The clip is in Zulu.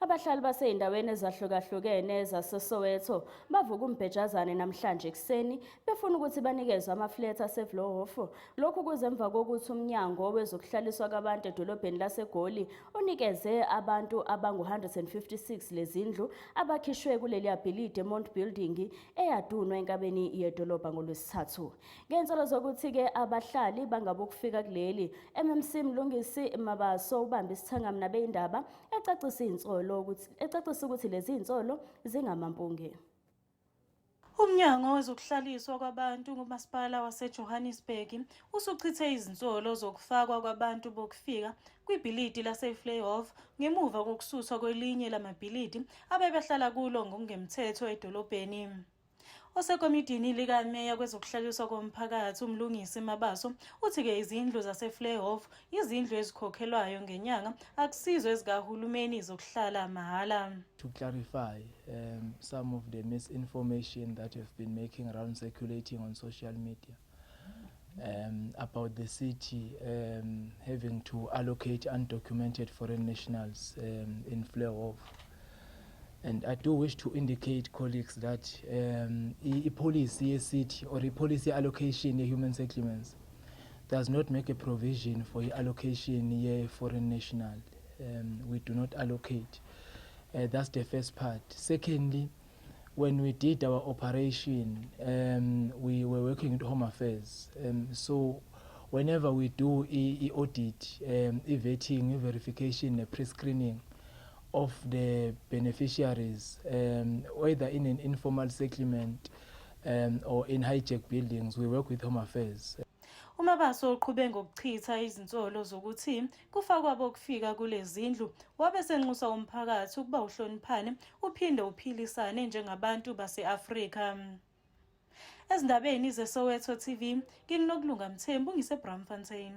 Abahlali baseyindaweni ezahlukahlukene zaseSoweto bavuka umbhejazane namhlanje ekuseni befuna ukuthi banikezwe amaflethi aseVloohof. Lokhu kuze emva kokuthi umnyango wezokuhlaliswa kwabantu edolobheni laseGoli unikeze abantu abangu-156 lezindlu abakhishwe kuleli bhilidi eMont Building eyadunwa enkabeni yedolobha ngoLwesithathu. Ngensolo zokuthi-ke abahlali bangabokufika kuleli, MMC Mlungisi Mabaso ubambe isithangami nabeyindaba ecacisa ukuthi lezi insolo zingamampunge. Umnyango wezokuhlaliswa kwabantu nguMasipala waseJohannesburg usuchithe izinsolo zokufakwa kwabantu bokufika kwibhilidi laseVloohof ngemuva kokususwa kwelinye lamabhilidi abebehlala kulo ngokungemthetho edolobheni. Osekomidini likameya kwezokuhlaliswa komphakathi uMlungisi Mabaso uthi-ke izindlu zaseVloohof izindlu ezikhokhelwayo ngenyanga akusizo ezikahulumeni zokuhlala mahhala. To clarify some of the misinformation that have been making around circulating on social media about the city having to allocate undocumented foreign nationals in Vloohof. And I do wish to indicate, colleagues, that policy city or policy allocation human settlements does not make a provision for allocation foreign national. We do not allocate. That's the first part. Secondly, when we did our operation, we were working with Home Affairs. So whenever we do audit, vetting, verification, pre-screening of the beneficiaries, whether in an informal settlement or in hijack buildings, we work with Home Affairs. uMabaso uqhube ngokuchitha izinsolo zokuthi kufakwa bokufika kulezi zindlu wabe senxusa umphakathi ukuba uhloniphane uphinde uphilisane njengabantu base-Afrika. Ezindabeni zeSoweto TV, nginokulunga Mthembu ngiseBramfontein.